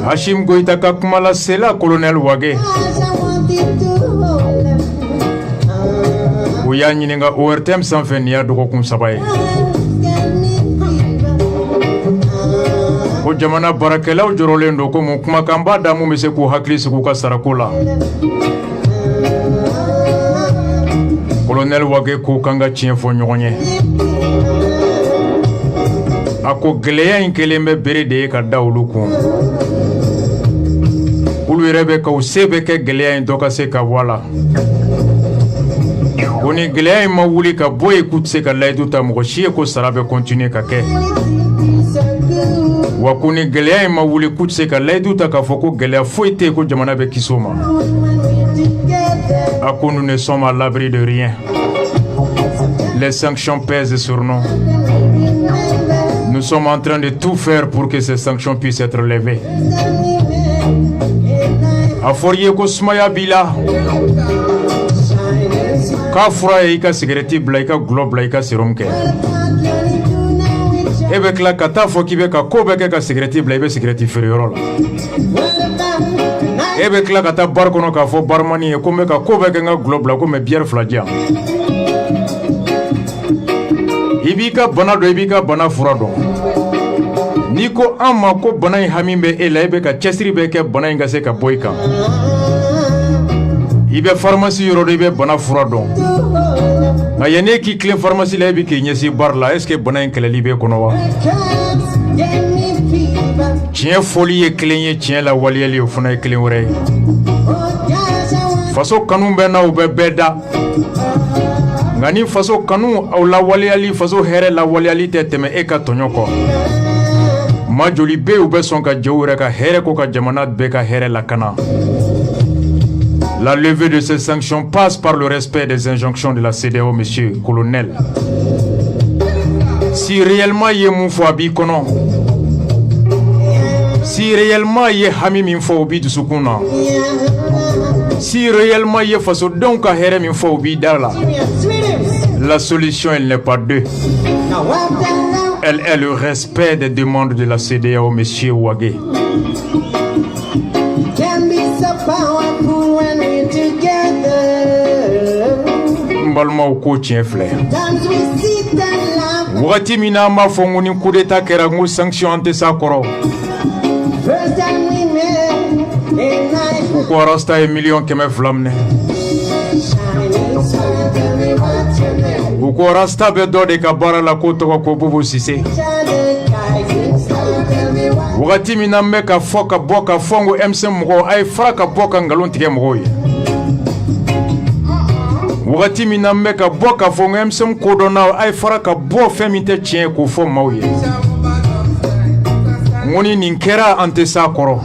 Hashim Goïta ka kuma la sela colonel Wage u y'a ɲininka ORTM sanfɛ nin y'a dɔgɔkun 3 ye ko jamana baarakɛlaw jɔrɔlen don ko mun kumakan b'a da mun bɛ se k'u hakili sigi u ka sarako la colonel Wage k'u kan ka tiɲɛ fɔ ɲɔgɔn ye a ko gɛlɛya in kelen bɛ bere de ye ka da olu kun olu yɛrɛ bɛ ka u se bɛ kɛ gɛlɛya in dɔ ka se ka bɔ a la ko ni gɛlɛya in ma wuli ka bɔ yen k'u tɛ se ka layidu ta mɔgɔ si ye ko sara bɛ continuer ka kɛ wa ko ni gɛlɛya in ma wuli k'u tɛ se ka layidu ta k'a fɔ ko gɛlɛya foyi tɛ yen ko jamana bɛ kisi o ma a ko nous ne sommes à l'abri de rien les sanctions pèsent sur nous. Nous sommes en train de tout faire pour que ces sanctions puissent être levées. A fɔr'i ko sumaya b'i la k'a fura ye i ka cigarette bila i ka gulɔ bila i ka sérum kɛ e bɛ tila ka taa fɔ k'i bɛ ka ko bɛɛ kɛ ka cigarette bila i bɛ cigarette feereyɔrɔ la e bɛ tila ka taa bar kɔnɔ k'a fɔ barmani ye ko n bɛ ka ko bɛɛ kɛ n ka gulɔ bila ko mɛ bière 2 di yan i b'i ka bana dɔn i b'i ka bana fura dɔn n'i ko an ma ko bana in hami bɛ e la i bɛ ka cɛsiri bɛ kɛ bana in ka se ka bɔ i kan i bɛ pharmacie yɔrɔ dɔn i bɛ bana fura dɔn nka yanni e k'i tilen pharmacie la e bɛ k'i ɲɛsin bar la est-ce que bana in kɛlɛli b'e kɔnɔ wa tiɲɛ fɔli ye kelen ye tiɲɛ la waliyali o fana ye kelen wɛrɛ ye faso kanu bɛ na u bɛ bɛɛ da nka ni faso kanu aw lawaleyali faso hɛrɛ lawaleyali tɛ tɛmɛ e ka tɔɲɔ kɔ ma joli bɛ u bɛ sɔn ka jɛ u yɛrɛ ka hɛrɛ ko ka jamana bɛɛ ka hɛrɛ lakana. La levée de ces sanctions passe par le respect des injonctions de la CEDEAO, monsieur le colonel. Si réellement il y a mon foi bi kono, si réellement il y a hami min fo bi dusukuna, si réellement il y a façon donc à here min fo bi dala, la solution elle n'est pas deux. Elle est le respect des demandes de la CEDEAO, monsieur Wage. Mbalma o ko tiɲɛ filɛ wagati min na an b'a fɔ ko ni coup d'état kɛra n ko sanction an tɛ s'a kɔrɔ u ko rasta ye 1,2 minɛ u ko rasta bɛ dɔ de ka baara la ko tɔgɔ ko Bobo Cissé wagati min na n bɛ ka fɔ ka bɔ ka fɔ n ko M5 mɔgɔw a ye fara ka bɔ ka nkalon tigɛ mɔgɔw ye wagati min na n bɛ ka bɔ ka fɔ n ko M5 kodɔnnaw a ye fara ka bɔ fɛn min tɛ tiɲɛ ye k'o fɔ maaw ye n ko ni nin kɛra an tɛ s'a kɔrɔ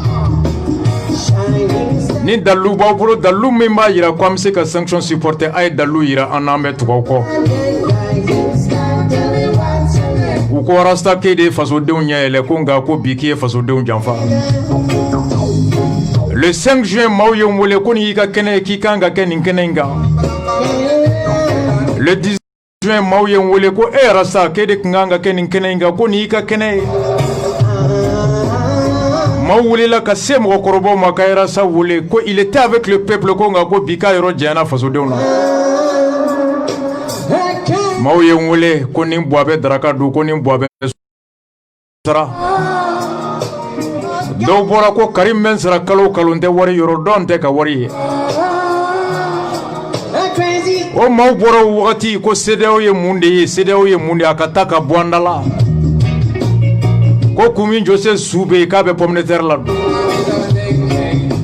ni dalilu b'aw bolo dalilu min b'a jira ko an bɛ se ka sanction supporter a ye dalilu jira an n'an bɛ tugu aw kɔ u ko rasta k'e de ye fasodenw ɲɛ yɛlɛ ko nka ko bi k'i ye fasodenw janfa le 5 juin maaw ye n wele ko nin y'i ka kɛnɛ ye k'i kan ka kɛ nin kɛnɛ in kan le 10 juin maaw ye n wele ko e rasta k'e de tun kan ka kɛ nin kɛnɛ in kan ko nin y'i ka kɛnɛ ye maaw welela ka se mɔgɔkɔrɔbaw ma k'a ye rasta wele ko il était avec le peuple ko nka ko bi k'a yɔrɔ janyana fasodenw na maaw ye n wele ko nin buwa bɛ daraka dun ko nin buwa bɛ sara dɔw bɔra ko Karim bɛ n sara kalo o kalo n tɛ wari yɔrɔ dɔn tɛ ka wari ye o maaw bɔra o wagati ko CEDEAO ye mun de ye CEDEAO ye mun de ye a ka taa ka bɔ an da la ko Kumi Jose su bɛ yen k'a bɛ pomme de terre la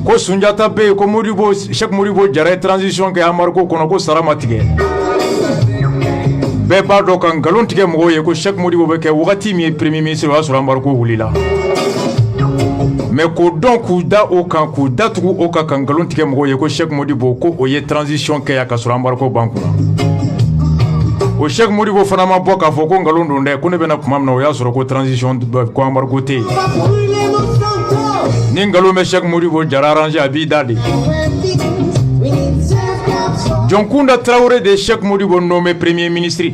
ko Sunjata bɛ yen ko Modibo Cheikh Modibo Jara ye transition kɛ Amarico kɔnɔ ko sara ma tigɛ bɛɛ b'a dɔn ka nkalon tigɛ mɔgɔw ye ko Cheikh Modibo bɛ kɛ wagati min ye premier ministre o y'a sɔrɔ Amarico wulila mais k'o dɔn k'u da o kan k'u datugu o kan ka nkalon tigɛ mɔgɔw ye ko Cheikh Modibo ko o ye transition kɛ yan ka sɔrɔ Amarico b'an kunna o Cheikh Modibo fana ma bɔ k'a fɔ ko nkalon don dɛ ko ne bɛna kuma min na o y'a sɔrɔ ko transition ko Amarico tɛ yen ni nkalon bɛ Cheikh Modibo Jara arrangé a b'i da de John Kounda Traoré de Cheikh Modibo nommé premier ministre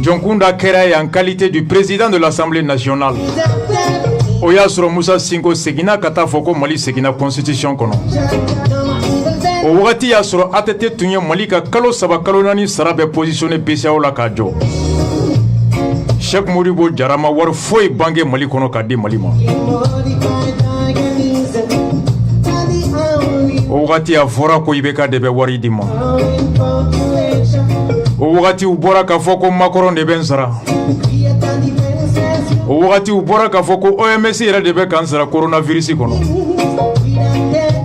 Jonkunda Kera en qualité du président de l'Assemblée nationale. Oya soro Musa Sinko segina kata foko Mali segina constitution kono. O wagati ya soro atete tunye Mali ka kalo saba kalo nani sarabe positionné BCEAO la ka jo. Cheikh Modibo Jarama war foy bange Mali kono ka di Mali ma. O wagati ya fora ko ibeka debe wari di ma. O wagati u bora ka foko Macron de bensara. O wagati u bora ka foko OMS yɛrɛ de bɛ kansara coronavirus kono.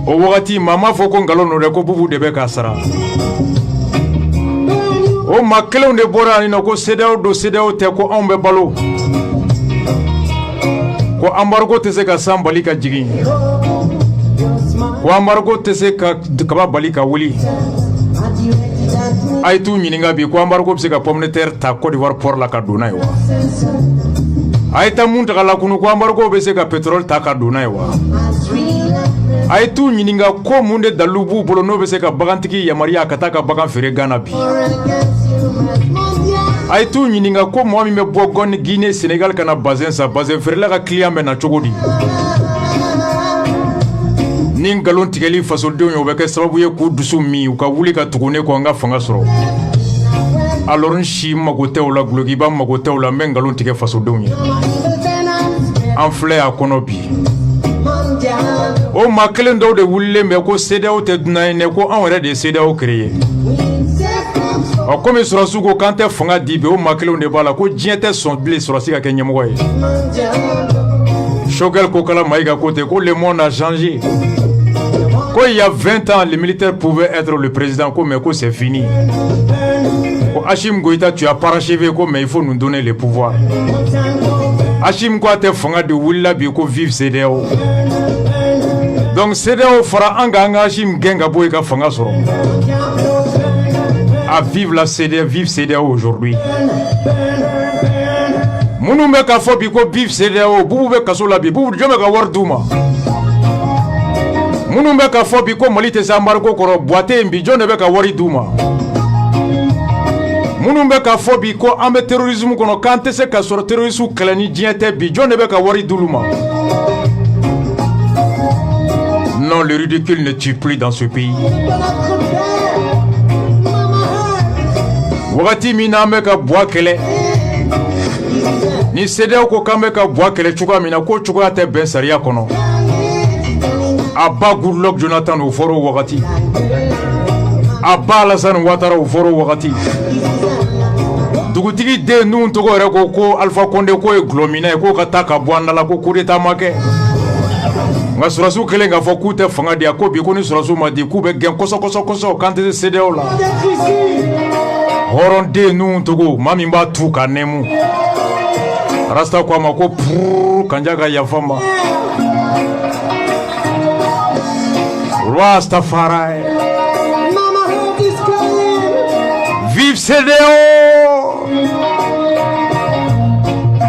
O wagati mama foko ngalono de ko bubu de bɛ ka sara. O makelenw de bora ani ko CEDEAO do CEDEAO tɛ ko anw bɛ balo. Ko embargo tɛ se ka san bali ka jigin. Ko embargo tɛ se ka kaba bali ka wuli. Ay tu ɲininga bi ko embargo bɛ se ka pomme de terre ta Côte d'Ivoire port la ka donna ye wa. Aïta Muntakala kunu ko embargo be se ka pétrole ta ka donna ye wa. Aïtu ɲininga ko mun de dalubu bolo no be se ka bagantigi yamariya ka taa ka bagan feere Ghana bi. Aïtu ɲininga ko mɔgɔ min bɛ bɔ Gɔni Guinée Sénégal kana bazin sa bazin feerela ka client bɛ na cogo di. Ni ngalon tigɛli fasodenw ye o bɛ kɛ sababu ye k'u dusu min u ka wuli ka tugu ne kɔ an ka fanga sɔrɔ. Alors si mago tɛ o la gulokiba mago tɛ o la n bɛ ngalon tigɛ fasodenw ye. An filɛ a kɔnɔ bi. O maa kelen dɔw de wulilen bɛ ko CEDEAO tɛ dunan ye ko anw yɛrɛ de ye CEDEAO créé. Ɔ komi sɔrɔsiw ko k'an tɛ fanga di bi o maa kelenw de b'a la ko diɲɛ tɛ sɔn bilen sɔrɔsi ka kɛ ɲɛmɔgɔ ye. Choguel ko kala Maïga ko ten ko le monde a changé. Ko il y a 20 ans les militaires pouvaient être le président ko mais ko c'est fini. Ko Hashim Goïta tu as parachevé ko mais il faut nous donner les pouvoirs. Hashim ko tɛ fanga de wulila bi ko vive CEDEAO. Donc CEDEAO fara an ka Hashim gɛn ka bɔ i ka fanga sɔrɔ. À vive la CEDEAO, vive CEDEAO aujourd'hui. Munu bɛ ka fɔ bi ko vive CEDEAO bubu bɛ kaso la bi bubu jɔn bɛ ka wari d'u ma. Munu bɛ ka fɔ bi ko Mali tɛ se embargo kɔrɔ Buate in bi jɔn de bɛ ka wari d'u ma. Munu bɛ ka fɔ bi ko an bɛ terrorisme kɔnɔ k'an tɛ se ka sɔrɔ terrorisme kɛlɛ ni diɲɛ tɛ bi jɔn de bɛ ka wari d'ulu ma. Non, le ridicule ne tue plus dans ce pays. Wagati min na an bɛ ka bɔ kɛlɛ ni CEDEAO ko k'an bɛ ka bɔ kɛlɛ cogoya min na ko cogoya tɛ bɛn sariya kɔnɔ. A ba Goodluck Jonathan o fɔra o wagati. A ba Alassane Ouattara o fɔra o wagati. Dugutigi den ninnu tɔgɔ yɛrɛ ko Alpha Condé ko ye gulɔminɛ ye k'o ka taa ka bɔ an da la ko coup d'état ma kɛ. Nka sɔrɔsiw kɛlen k'a fɔ k'u tɛ fanga di a ko bi ko ni sɔrɔsiw ma di k'u bɛ gɛn kɔsɔ k'an tɛ se CEDEAO la. Hɔrɔnden ninnu tɔgɔ maa min b'a tu ka nɛmu. Rasta ko a ma ko purr kanja ka yafa n ma. Rastafari. Vive CEDEAO.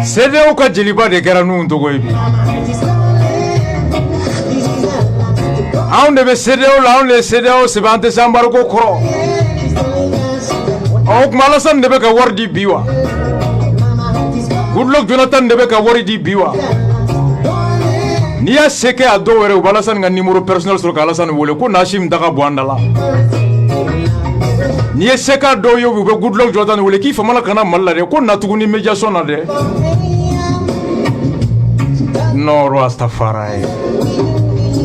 CEDEAO ka jeliba de kɛra ninnu tɔgɔ ye bi. Anw de bɛ CEDEAO la anw de ye CEDEAO sɛbɛn an tɛ se embargo kɔrɔ. O tuma Alassane de bɛ ka wari di bi wa? Goodluck Jonathan de bɛ ka wari di bi wa? N'i y'a se kɛ a dɔw yɛrɛ u bɛ Alassane ka numéro personnel sɔrɔ ka Alassane wele ko na Hashim ta ka bɔ an da la. N'i ye se k'a dɔw ye u bɛ Goodluck Jonathan wele k'i famana ka na Mali la dɛ ko na tuguni médiation na dɛ. Non, Rastafari.